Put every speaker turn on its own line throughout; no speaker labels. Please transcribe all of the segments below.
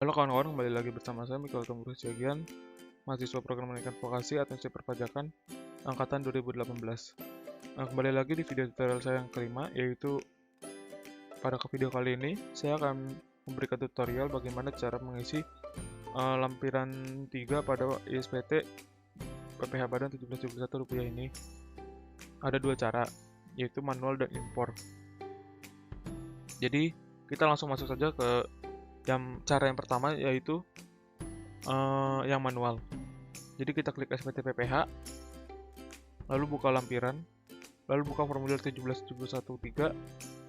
Halo kawan-kawan, kembali lagi bersama saya Mikael Tumbuh Siagian, mahasiswa Programming Advokasi Atensi Perpajakan angkatan 2018. Kembali lagi di video tutorial saya yang kelima, yaitu pada video kali ini saya akan memberikan tutorial bagaimana cara mengisi lampiran 3 pada ISPT PPh Badan Rp17.71 ini. Ada dua cara, yaitu manual dan impor. Jadi kita langsung masuk saja ke cara yang pertama, yaitu yang manual. Jadi kita klik SPT PPh, lalu buka lampiran, lalu buka formulir 17713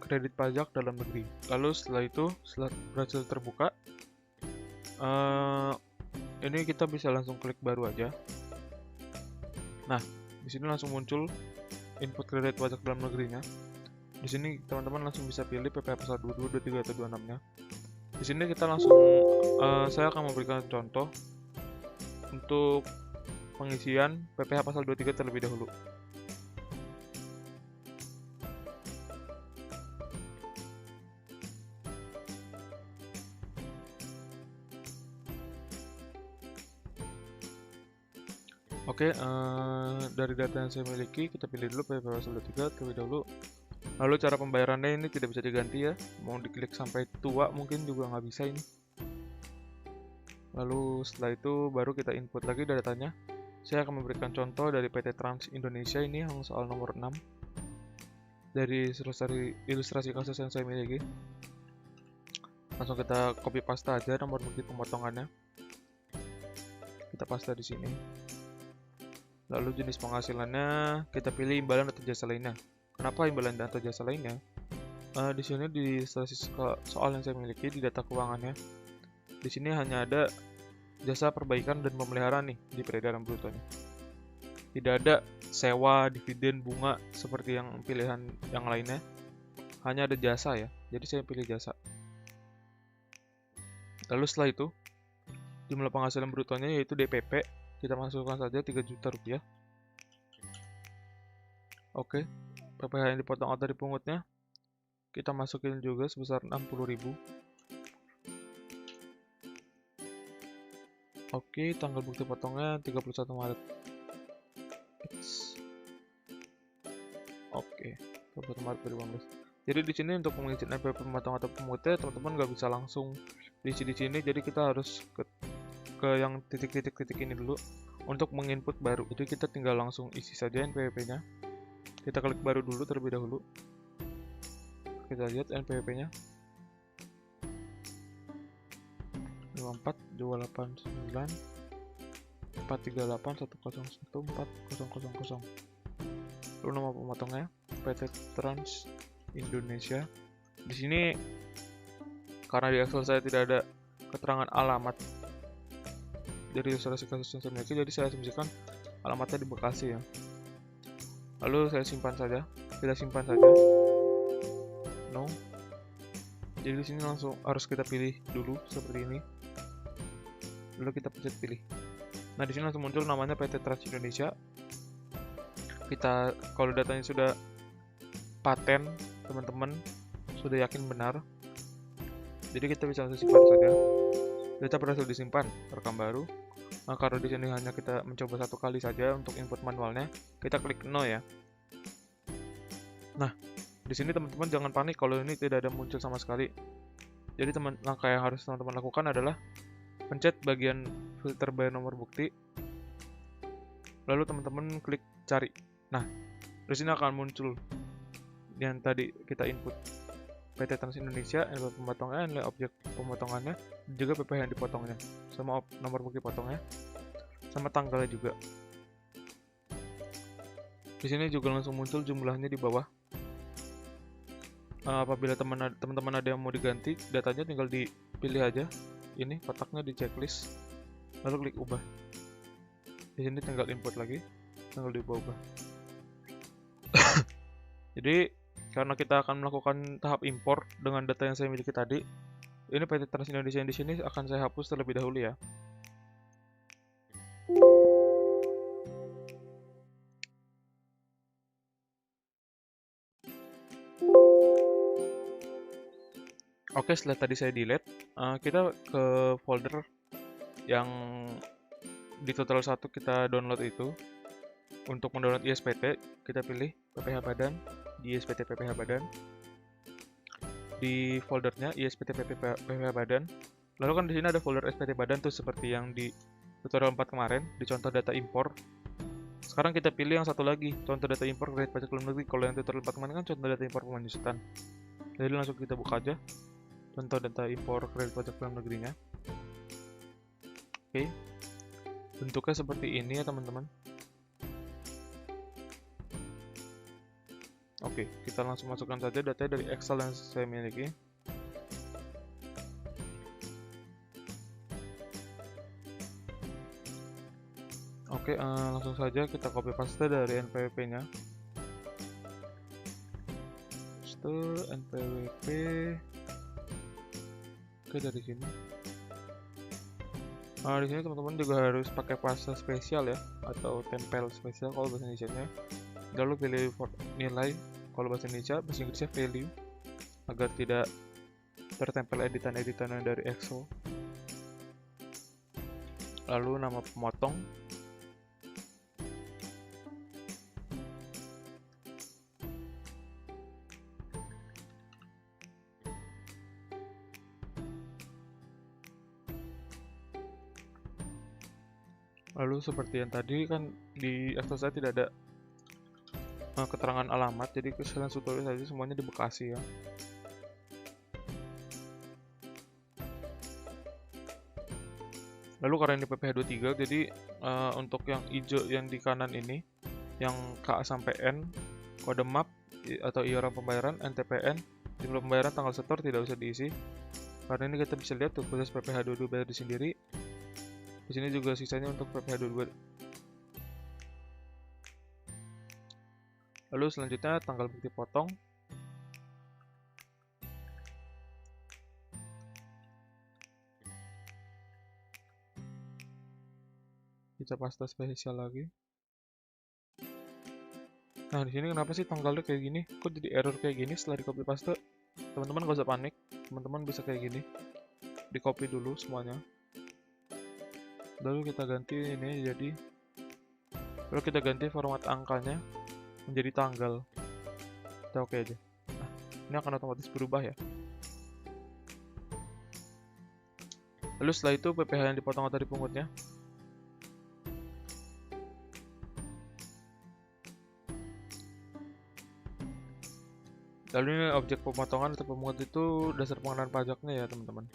kredit pajak dalam negeri. Lalu setelah itu, setelah berhasil terbuka, ini kita bisa langsung klik baru aja. Nah, di sini langsung muncul input kredit pajak dalam negerinya. Di sini teman-teman langsung bisa pilih PPh pasal 22, 23 atau 26-nya. Di sini kita langsung, saya akan memberikan contoh untuk pengisian PPh pasal 23 terlebih dahulu. Oke, dari data yang saya miliki, kita pilih dulu PPh pasal 23 terlebih dahulu. Lalu cara pembayarannya ini tidak bisa diganti ya, mau diklik sampai tua mungkin juga nggak bisa ini. Lalu setelah itu baru kita input lagi datanya. Saya akan memberikan contoh dari PT Trans Indonesia ini yang soal nomor 6 dari ilustrasi kasus yang saya miliki. Langsung kita copy paste aja nomor bukti pemotongannya. Kita paste di sini. Lalu jenis penghasilannya kita pilih imbalan atau jasa lainnya. Kenapa imbalan atau jasa lainnya? Di sini di ilustrasi soal yang saya miliki di data keuangannya, di sini hanya ada jasa perbaikan dan pemeliharaan nih di peredaran brutonya. Tidak ada sewa, dividen, bunga seperti yang pilihan yang lainnya. Hanya ada jasa ya. Jadi saya pilih jasa. Lalu setelah itu jumlah penghasilan brutonya yaitu DPP, kita masukkan saja 3 juta rupiah. Oke. PPh yang dipotong atau dipungutnya kita masukin juga sebesar 60.000. Oke, tanggal bukti potongnya 31 Maret. Oke, 31 Maret 2018. Jadi di sini untuk pengisian NPWP pemotong atau pemutih, teman-teman nggak bisa langsung diisi di sini. Jadi kita harus ke yang titik-titik ini dulu untuk menginput baru. Jadi kita tinggal langsung isi saja NPWP-nya. Kita klik baru dulu terlebih dahulu. Kita lihat NPWP-nya 54 289 438 101 4000. Lalu nama pemotongnya PT Trans Indonesia. Di sini karena di Excel saya tidak ada keterangan alamat dari ilustrasi kasus yang saya miliki, jadi saya asumsikan alamatnya di Bekasi ya. Lalu saya simpan saja, kita simpan saja. No. Jadi di sini langsung harus kita pilih dulu seperti ini. Lalu kita pencet pilih. Nah, di sini langsung muncul namanya PT Trans Indonesia. Kita kalau datanya sudah paten, teman-teman sudah yakin benar. Jadi kita bisa langsung simpan saja. Data berhasil disimpan, rekam baru. Nah, karena di sini hanya kita mencoba satu kali saja untuk input manualnya, kita klik no ya. Nah, di sini teman-teman jangan panik kalau ini tidak ada muncul sama sekali. Jadi langkah yang harus teman-teman lakukan adalah pencet bagian filter bayar nomor bukti, lalu teman-teman klik cari. Nah, di sini akan muncul yang tadi kita input, PT Trans Indonesia, nilai pemotongnya, nilai objek pemotongannya, juga PPh yang dipotongnya, sama nomor bukti potongnya, sama tanggalnya juga. Di sini juga langsung muncul jumlahnya di bawah. Apabila teman-teman ada yang mau diganti, datanya tinggal dipilih aja. Ini kotaknya di checklist, lalu klik ubah. Di sini tinggal input lagi, tinggal diubah. Jadi karena kita akan melakukan tahap impor dengan data yang saya miliki tadi, ini PT Trans Indonesia yang di sini akan saya hapus terlebih dahulu ya. Oke, setelah tadi saya delete, kita ke folder yang di total 1 kita download itu. Untuk mendownload ISPT, kita pilih PPH Badan, di ISPT PPH Badan. Di foldernya ISPT PPH Badan. Lalu kan di sini ada folder SPT Badan tuh seperti yang di tutorial 4 kemarin, di contoh data impor. Sekarang kita pilih yang satu lagi, contoh data impor kredit pajak dalam negeri. Kalau yang tutorial 4 kemarin kan contoh data impor pemanjutan. Jadi langsung kita buka aja contoh data impor kredit pajak dalam negerinya. Oke, bentuknya seperti ini ya teman-teman. Oke, kita langsung masukkan saja datanya dari Excel yang saya miliki. Oke, langsung saja kita copy paste dari NPWP-nya. Paste NPWP. Oke, dari sini. Di sini teman-teman juga harus pakai paste spesial ya, atau tempel spesial kalau bahasa Indonesia-nya. Lalu pilih nilai kalau bahasa Indonesia, bahasa Inggrisnya value, agar tidak tertempel editan-editan dari Excel. Lalu nama pemotong. Lalu seperti yang tadi kan di Excel saya tidak ada keterangan alamat, jadi kesalahan tutorial saja semuanya di Bekasi ya. Lalu karena ini PPH 23, jadi untuk yang hijau yang di kanan ini, yang K sampai N, kode map atau iuran pembayaran, NTPN, jumlah pembayaran, tanggal setor tidak usah diisi. Karena ini kita bisa lihat tuh proses PPH 22 bayar di sendiri. Di sini juga sisanya untuk PPH 22. Lalu selanjutnya tanggal bukti potong. Kita paste spesial lagi. Nah, di sini kenapa sih tanggalnya kayak gini? Kok jadi error kayak gini setelah di copy paste? Teman-teman gak usah panik. Teman-teman bisa kayak gini. Di copy dulu semuanya. Lalu kita ganti ini jadi, lalu kita ganti format angkanya menjadi tanggal. Kita oke aja. Nah, ini akan otomatis berubah ya. Lalu setelah itu PPH yang dipotong atau dipungutnya. Lalu ini objek pemotongan atau pemungut itu dasar pengenaan pajaknya ya teman-teman.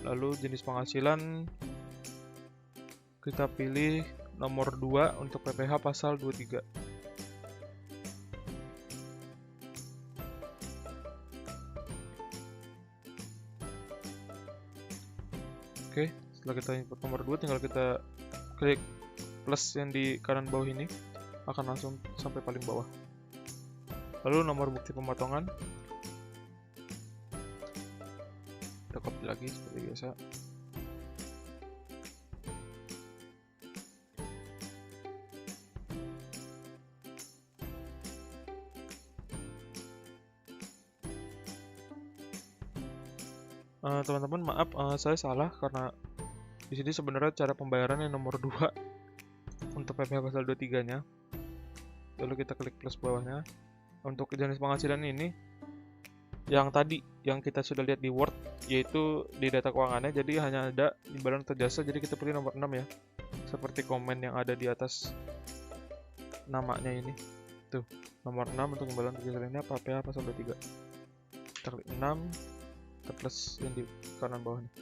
Lalu jenis penghasilan kita pilih nomor 2 untuk PPH pasal 23. Oke, setelah kita input nomor 2 tinggal kita klik plus yang di kanan bawah ini, akan langsung sampai paling bawah. Lalu nomor bukti pemotongan kita copy lagi seperti biasa. Teman-teman maaf, saya salah karena di sini sebenarnya cara pembayaran yang nomor 2 untuk PPH pasal 23-nya. Lalu kita klik plus bawahnya. Untuk jenis penghasilan ini yang tadi yang kita sudah lihat di Word, yaitu di data keuangannya, jadi hanya ada imbalan atau jasa, jadi kita pilih nomor 6 ya. Seperti komen yang ada di atas namanya ini. Tuh, nomor 6 untuk imbalan atau jasa lainnya PPH pasal 23. Kita klik 6, kita plus yang di kanan bawah nih.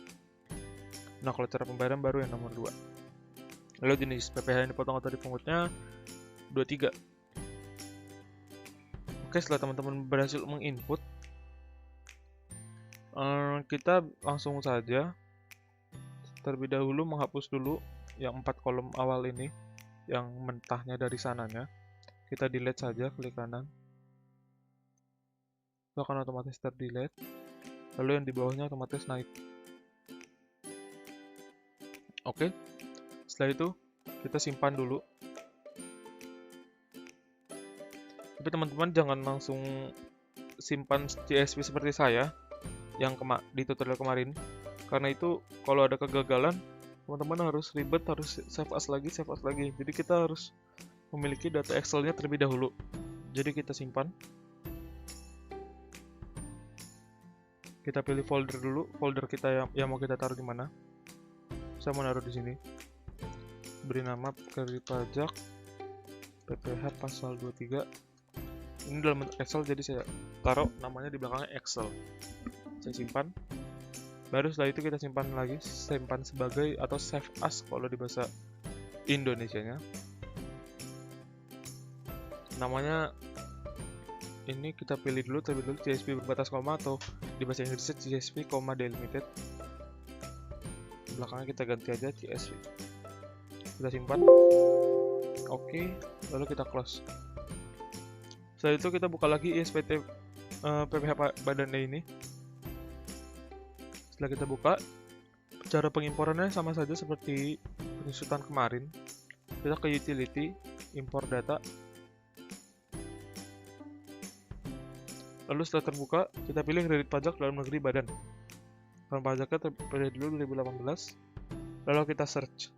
Nah, kalau cara pembayaran baru yang nomor 2. Lalu jenis PPH yang dipotong atau dipungutnya 23. Oke, setelah teman-teman berhasil menginput, kita langsung saja terlebih dahulu menghapus dulu yang 4 kolom awal ini, yang mentahnya dari sananya. Kita delete saja, klik kanan. Itu akan otomatis terdelete. Lalu yang di bawahnya otomatis naik. Oke, setelah itu kita simpan dulu. Tapi teman-teman jangan langsung simpan CSV seperti saya yang di tutorial kemarin, karena itu kalau ada kegagalan teman-teman harus ribet, harus save as lagi. Jadi kita harus memiliki data Excel-nya terlebih dahulu. Jadi kita simpan, kita pilih folder dulu, folder kita yang mau kita taruh di mana. Saya mau naruh di sini, beri nama kredit pajak PPh pasal 23. Ini dalam bentuk Excel, jadi saya taruh namanya di belakangnya Excel. Saya simpan. Baru setelah itu kita simpan lagi, simpan sebagai atau save as kalau di bahasa Indonesianya. Namanya ini kita pilih dulu terlebih dahulu CSV berbatas koma, atau di bahasa Inggrisnya CSV, delimited. Belakangnya kita ganti aja CSV. Kita simpan. Oke, lalu kita close. Setelah itu kita buka lagi ISPT PPh badannya ini. Setelah kita buka, cara pengimporannya sama saja seperti penyusutan kemarin. Kita ke utility, import data. Lalu setelah terbuka, kita pilih kredit pajak dalam negeri badan. Tahun pajaknya terpilih dulu 2018. Lalu kita search.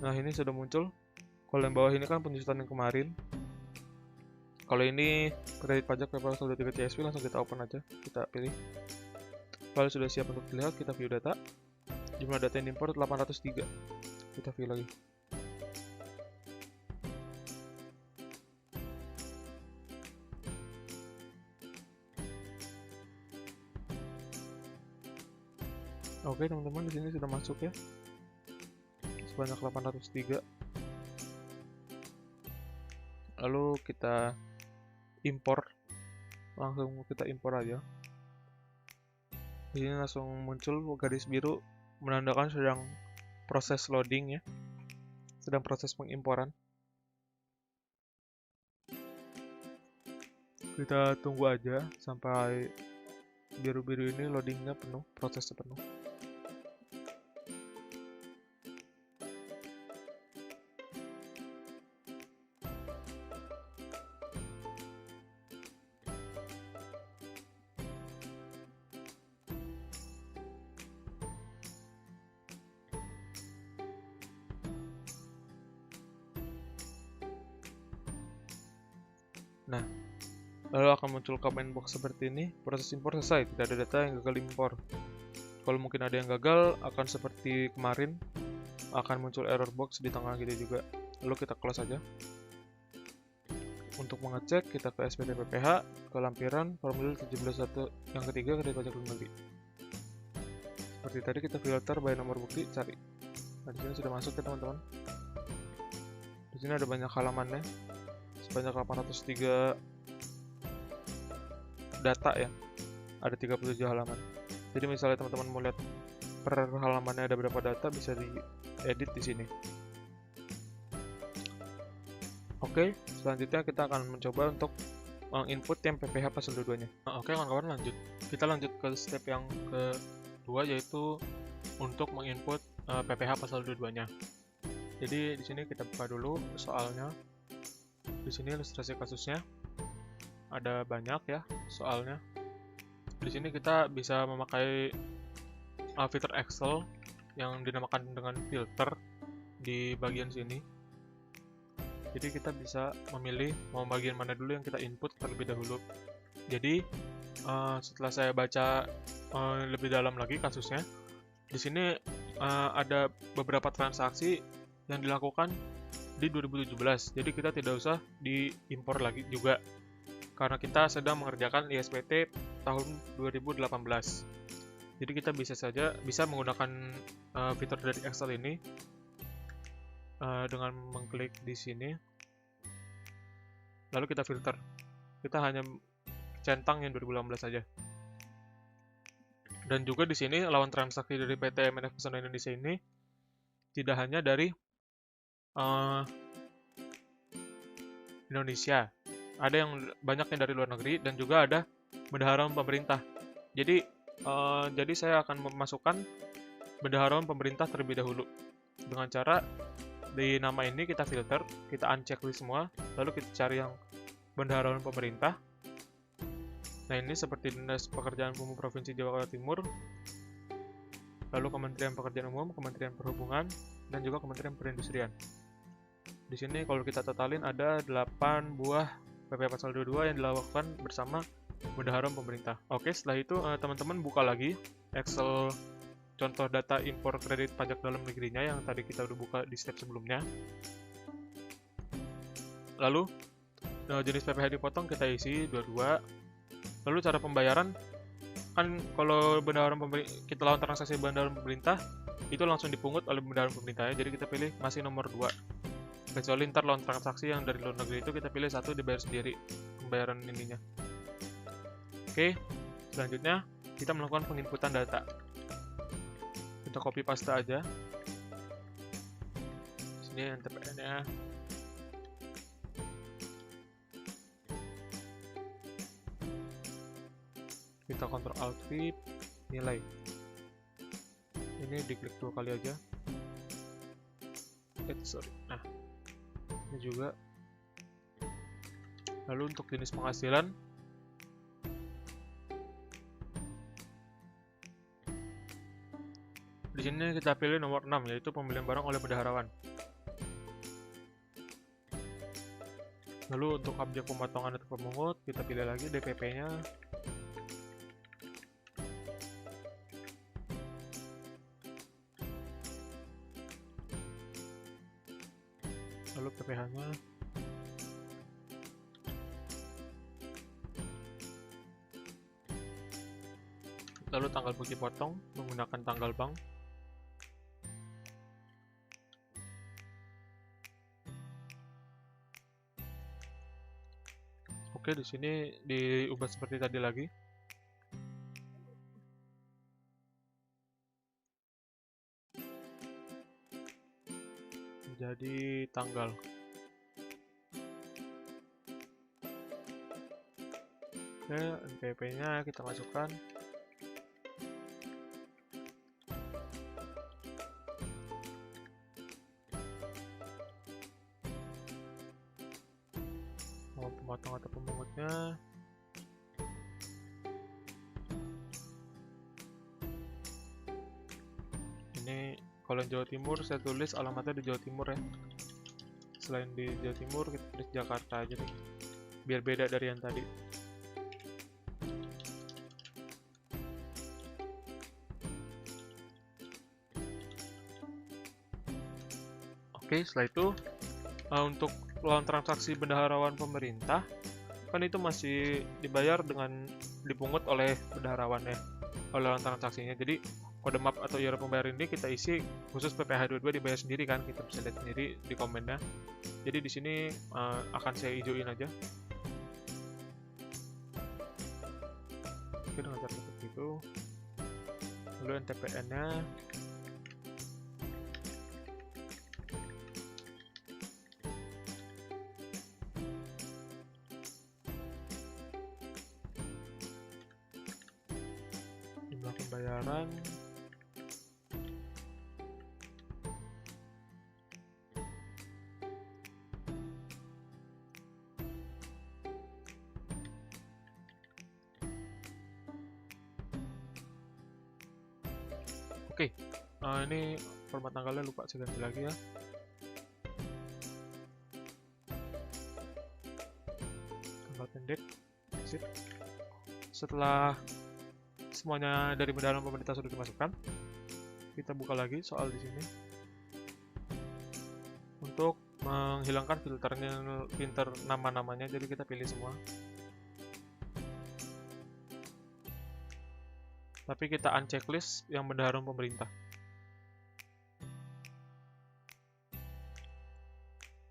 Nah, ini sudah muncul. Kalau yang bawah ini kan penyusutan yang kemarin. Kalau ini kredit pajak PPh 23 CSV, langsung kita open aja. Kita pilih. Kalau sudah siap untuk dilihat, kita view data. Jumlah data yang import 803. Kita view lagi. Oke teman-teman, di sini sudah masuk ya, sebanyak 803. Lalu kita impor, langsung kita impor aja. Di sini langsung muncul garis biru menandakan sedang proses loading ya, sedang proses pengimporan. Kita tunggu aja sampai biru-biru ini loadingnya penuh, prosesnya penuh. Nah, lalu akan muncul comment box seperti ini. Proses impor selesai, tidak ada data yang gagal impor. Kalau mungkin ada yang gagal, akan seperti kemarin, akan muncul error box di tengah gitu juga. Lalu kita close aja. Untuk mengecek, kita ke SPT PPh, ke lampiran, formulir 17.1 yang ketiga, kredit pajak luar negeri. Seperti tadi kita filter by nomor bukti, cari. Nah, di sini sudah masuk ya teman-teman. Di sini ada banyak halamannya, sebanyak 803 data ya, ada 37 halaman. Jadi misalnya teman-teman mau lihat per halamannya ada berapa data, bisa diedit di sini. Oke, selanjutnya kita akan mencoba untuk menginput yang PPh pasal 22-nya. Oke kawan-kawan, lanjut. Kita lanjut ke step yang kedua, yaitu untuk menginput PPh pasal 22-nya. Jadi di sini kita buka dulu soalnya. Di sini ilustrasi kasusnya. Ada banyak ya soalnya. Di sini kita bisa memakai fitur Excel yang dinamakan dengan filter di bagian sini. Jadi kita bisa memilih mau bagian mana dulu yang kita input terlebih dahulu. Jadi setelah saya baca lebih dalam lagi kasusnya, di sini ada beberapa transaksi yang dilakukan di 2017. Jadi kita tidak usah diimpor lagi juga, karena kita sedang mengerjakan ISPT tahun 2018. Jadi kita bisa menggunakan fitur dari Excel ini dengan mengklik di sini, lalu kita filter. Kita hanya centang yang 2018 saja. Dan juga di sini lawan transaksi dari PT MNF Pesona Indonesia ini tidak hanya dari Indonesia, ada yang banyak yang dari luar negeri, dan juga ada bendaharaan pemerintah. Jadi saya akan memasukkan bendaharaan pemerintah terlebih dahulu dengan cara di nama ini kita filter, kita unchecklist semua, Lalu kita cari yang bendaharawan pemerintah. Nah, ini seperti Dinas Pekerjaan Umum Provinsi Jawa Timur, lalu Kementerian Pekerjaan Umum, Kementerian Perhubungan, dan juga Kementerian Perindustrian. Di sini kalau kita totalin ada 8 buah PP Pasal 22 yang dilakukan bersama bendaharawan pemerintah. Oke, setelah itu teman-teman buka lagi Excel contoh data impor kredit pajak dalam negerinya yang tadi kita udah buka di step sebelumnya. Lalu jenis PPh dipotong kita isi 22. Lalu cara pembayaran, kan kalau kita lakukan transaksi bendaharawan pemerintah itu langsung dipungut oleh bendaharawan pemerintah ya. Jadi kita pilih masih nomor 2. Kecuali ntar lawan transaksi yang dari luar negeri itu kita pilih 1 dibayar sendiri pembayaran ininya. Oke, selanjutnya kita melakukan penginputan data. Kita copy paste aja. Sini NTPN-nya. Kita Ctrl Alt V, nilai. Ini diklik 2 kali aja. Nah, ini juga. Lalu untuk jenis penghasilan, di sini kita pilih nomor 6, yaitu pembelian barang oleh bendaharawan. Lalu untuk objek pemotongan atau pemungut, kita pilih lagi DPP-nya. Lalu PPh-nya. Lalu tanggal bukti potong menggunakan tanggal bank. Oke, di sini diubah seperti tadi lagi. Jadi tanggal. Oke, NPWP-nya kita masukkan. Mau pemotong atau pemungutnya. Ini kalau Jawa Timur saya tulis alamatnya di Jawa Timur ya. Selain di Jawa Timur kita tulis Jakarta aja deh, biar beda dari yang tadi. Oke, setelah itu untuk lawan transaksi bendaharawan pemerintah kan itu masih dibayar dengan dipungut oleh bendaharawan ya, oleh lawan transaksinya. Jadi kode map atau iuran pembayaran ini kita isi khusus PPh 22 dibayar sendiri kan, kita bisa lihat sendiri di komennya. Jadi di sini akan saya hijauin aja. Oke, dengan cara seperti itu. Lalu NTPN-nya. Jumlah pembayaran. Oke, ini format tanggalnya lupa saya ganti lagi ya. Tanggal pendek, sip. Setelah semuanya dari bendaharawan pemerintah sudah dimasukkan, kita buka lagi soal di sini untuk menghilangkan filter nama-namanya. Jadi kita pilih semua, tapi kita unchecklist yang bendaharawan pemerintah.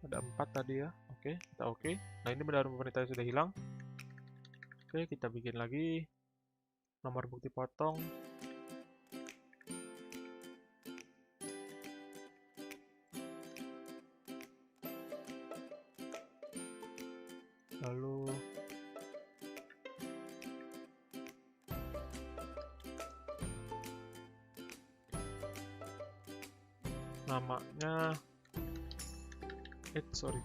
Ada 4 tadi ya. Oke, kita oke. Nah, ini bendaharawan pemerintah sudah hilang. Oke, kita bikin lagi nomor bukti potong. Lalu namanya sorry,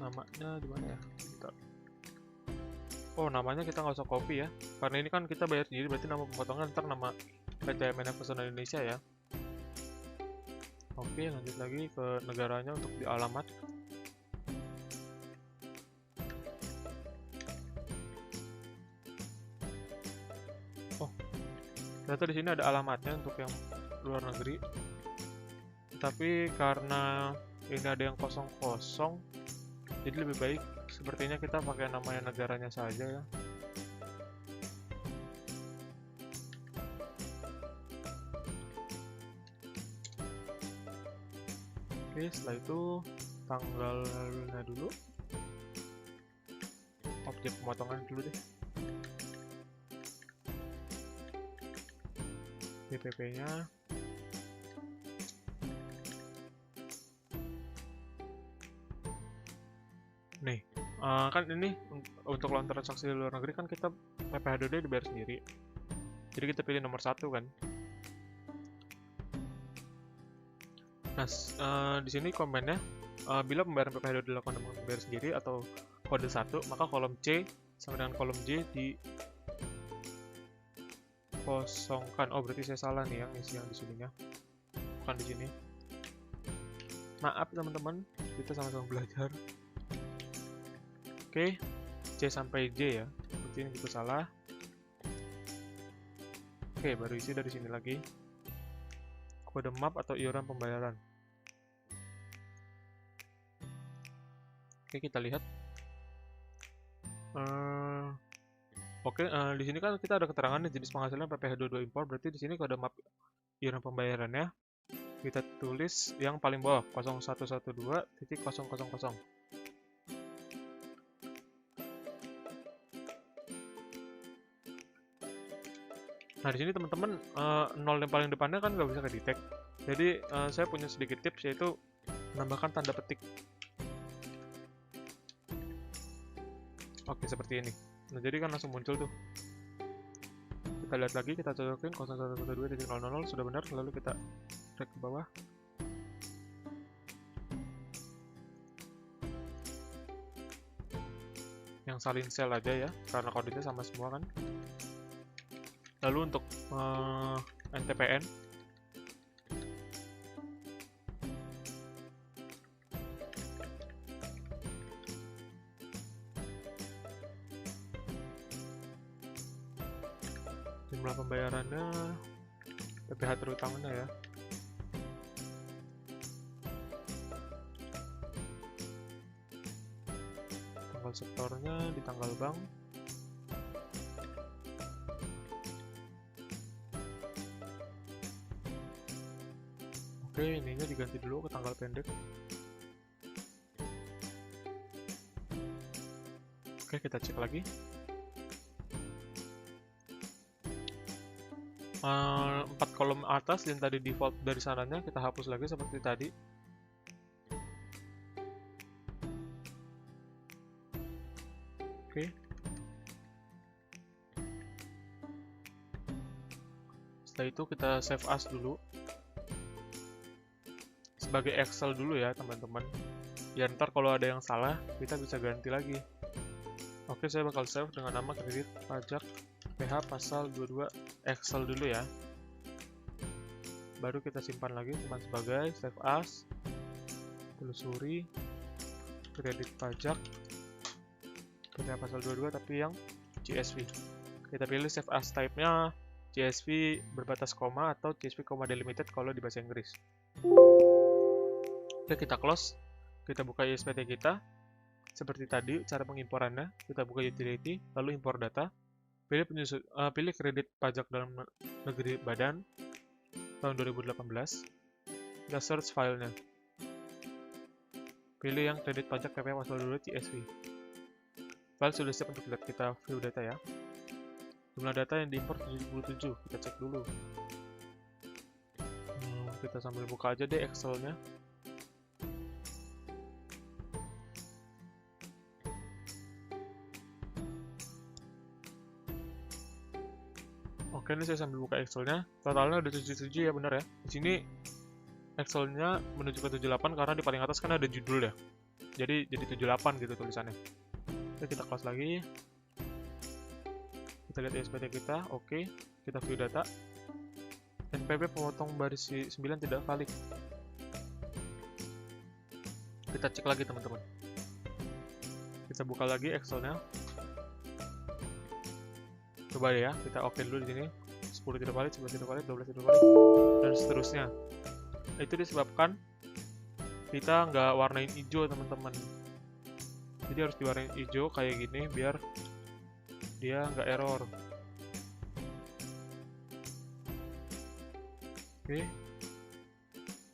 Namanya di mana ya? Bentar. Oh, namanya kita nggak usah copy ya, karena ini kan kita bayar sendiri, berarti nama pemotongan ntar nama PT MNF Personal Indonesia ya. Oke, lanjut lagi ke negaranya untuk di alamat. Oh, ternyata di sini ada alamatnya untuk yang luar negeri. Tapi karena ini ada yang kosong-kosong, jadi lebih baik sepertinya kita pakai namanya negaranya saja ya. Oke, setelah itu tanggalnya dulu, objek pemotongan dulu deh, DPP-nya. Nih, kan ini untuk lawan transaksi di luar negeri kan kita PPh2D dibayar sendiri, jadi kita pilih nomor 1 kan. Nah, di sini komennya, bila pembayaran PPh2D dilakukan dengan membayar sendiri atau kode 1, maka kolom C sama dengan kolom J di kosongkan. Oh, berarti saya salah nih yang isi yang di sininya, bukan di sini. Maaf teman-teman, kita sama-sama belajar. Oke, C sampai J ya, berarti ini juga salah. Oke, baru isi dari sini lagi. Kode map atau iuran pembayaran. Oke, kita lihat. Oke, di sini kan kita ada keterangannya jenis penghasilan PPh22 impor, berarti di sini kode map iuran pembayarannya kita tulis yang paling bawah 0112.000. Nah, di sini teman-teman, 0 yang paling depannya kan nggak bisa ke-detect. Jadi, saya punya sedikit tips, yaitu menambahkan tanda petik. Oke, seperti ini. Nah, jadi kan langsung muncul tuh. Kita lihat lagi, kita cocokin 0112.000 sudah benar, lalu kita drag ke bawah. Yang salin sel aja ya, karena kodenya sama semua kan. Lalu untuk NTPN, jumlah pembayarannya, PPh terutamanya ya. Tanggal sektornya di tanggal bank. Oke, ininya diganti dulu ke tanggal pendek. Oke, kita cek lagi. 4 kolom atas yang tadi default dari sananya kita hapus lagi seperti tadi. Oke. Setelah itu kita save as dulu. Sebagai Excel dulu ya teman-teman. Ya ntar kalau ada yang salah kita bisa ganti lagi. Oke, saya bakal save dengan nama kredit pajak PH pasal 22 Excel dulu ya. Baru kita simpan lagi teman sebagai save as, telusuri kredit pajak PH pasal 22 tapi yang CSV. Kita pilih save as type-nya CSV berbatas koma atau CSV koma delimited kalau di bahasa Inggris. Oke, kita close. Kita buka ISPT kita. Seperti tadi, cara pengimporannya. Kita buka utility, lalu impor data. Pilih kredit pajak dalam negeri badan tahun 2018. Kita search filenya. Pilih yang kredit pajak PPh pasal 22 CSV. File sudah siap untuk kita view data ya. Jumlah data yang diimpor 77. Kita cek dulu. Kita sambil buka aja deh Excel-nya. Oke, ini saya sambil buka Excel-nya. Totalnya udah 77 ya, benar ya. Di sini Excel-nya menuju ke 78 karena di paling atas kan ada judul ya. jadi 78 gitu tulisannya. Oke, kita close lagi, kita lihat SPT kita. Oke, kita view data. NPB pemotong baris 9 tidak valid. Kita cek lagi teman-teman, kita buka lagi Excelnya. Coba ya, kita oke dulu di sini. 10 tidak valid, 11 tidak valid, 12 tidak valid, dan seterusnya. Itu disebabkan kita nggak warnain hijau teman-teman. Jadi harus diwarnain hijau kayak gini biar dia nggak error. Oke,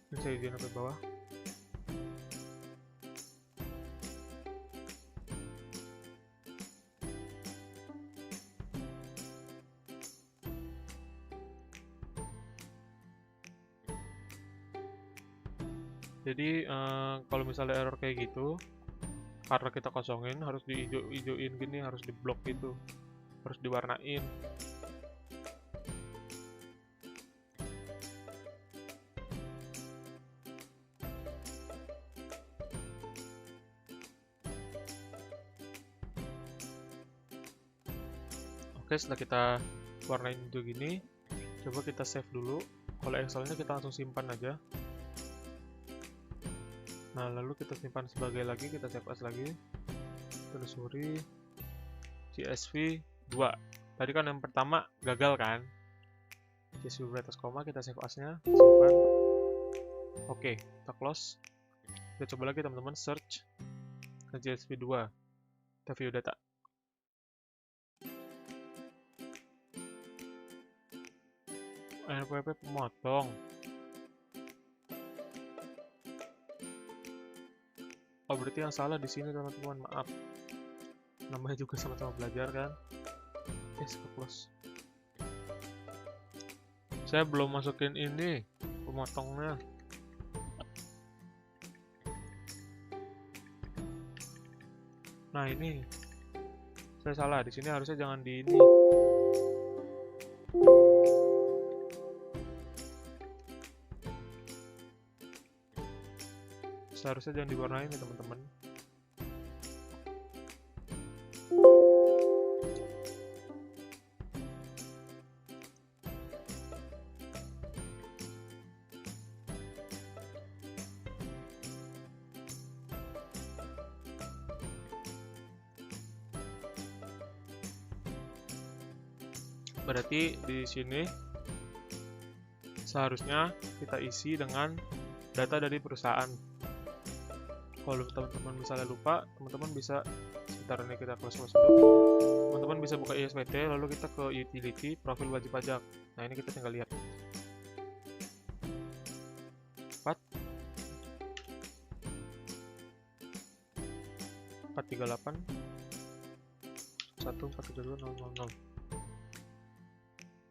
ini saya izin sampai bawah. Jadi kalau misalnya error kayak gitu, karena kita kosongin, harus diijo-ijoin gini, harus diblok gitu, harus diwarnain. Oke, setelah kita warnain hijau gini, coba kita save dulu. Kalau Excelnya kita langsung simpan aja. Nah, lalu kita simpan sebagai lagi, kita save as lagi. Telusuri CSV 2. Tadi kan yang pertama gagal kan? CSV beratas koma, kita save as-nya, simpan. Oke, kita close. Kita coba lagi teman-teman, search ke CSV 2. Kita view data. NPP pemotong. Oh, berarti yang salah di sini teman-teman, maaf. Namanya juga sama-sama belajar kan. Yes, ke close. Saya belum masukin ini pemotongnya. Nah, ini saya salah, di sini harusnya jangan di ini. Seharusnya jangan diwarnain ya teman-teman. Berarti di sini seharusnya kita isi dengan data dari perusahaan. Kalau teman-teman misalnya lupa, teman-teman bisa, sebentar ini kita close dulu. Teman-teman bisa buka ISPT, lalu kita ke utility, profil wajib pajak. Nah, ini kita tinggal lihat. 438 1432000.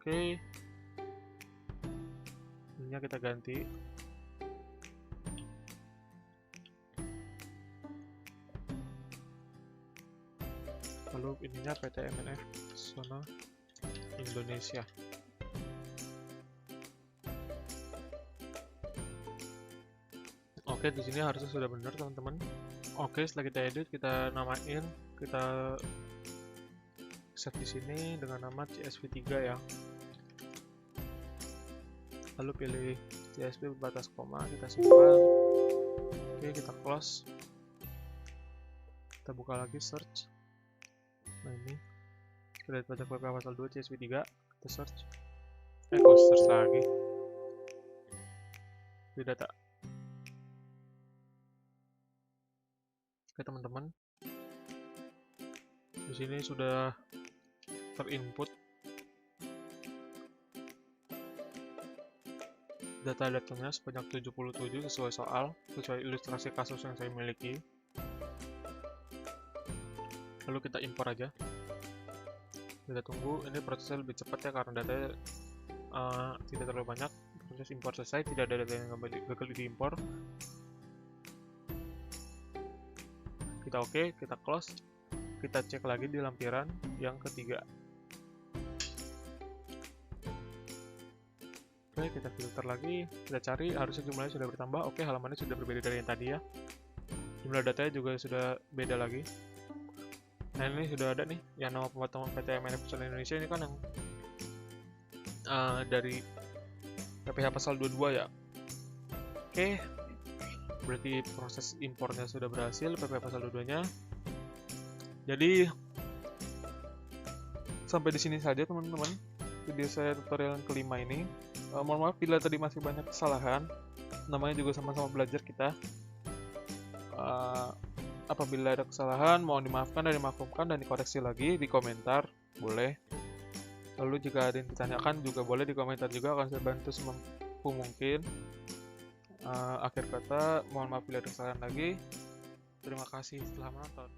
Oke, ininya kita ganti. Lalu ininya PT MNF Zona Indonesia. Oke, di sini harusnya sudah benar teman-teman. Oke, setelah kita edit, kita namain, kita save di sini dengan nama CSV3 ya. Lalu pilih CSV berbatas koma, kita simpan. Oke, kita close. Kita buka lagi search. Nah, ini kita lihat pajak PPh pasal 2 CSV3, kita search. Kok search lagi di data. Oke teman-teman, di sini sudah terinput data-datanya sebanyak 77 sesuai soal, sesuai ilustrasi kasus yang saya miliki. Lalu kita impor aja. Kita tunggu, ini prosesnya lebih cepat ya karena datanya tidak terlalu banyak. Proses impor selesai, tidak ada data yang gagal diimpor. Kita oke, kita close. Kita cek lagi di lampiran yang ketiga. Oke, kita filter lagi, kita cari, harusnya jumlahnya sudah bertambah. Oke, halamannya sudah berbeda dari yang tadi ya. jumlah datanya juga sudah beda lagi. Nah ini sudah ada nih yang nama pemotongan PTMN Futsal Indonesia ini kan yang dari PPh pasal 22 ya. Oke, berarti proses impornya sudah berhasil, PPh pasal 22 nya. Jadi sampai di sini saja teman-teman video saya tutorial yang kelima ini. Mohon maaf bila tadi masih banyak kesalahan, namanya juga sama-sama belajar kita. Apabila ada kesalahan mohon dimaafkan dan dimaklumkan dan dikoreksi lagi di komentar, boleh. Lalu jika ada yang ditanyakan juga boleh di komentar juga, akan saya bantu semampu mungkin. Akhir kata, mohon maaf bila ada kesalahan lagi. Terima kasih telah menonton.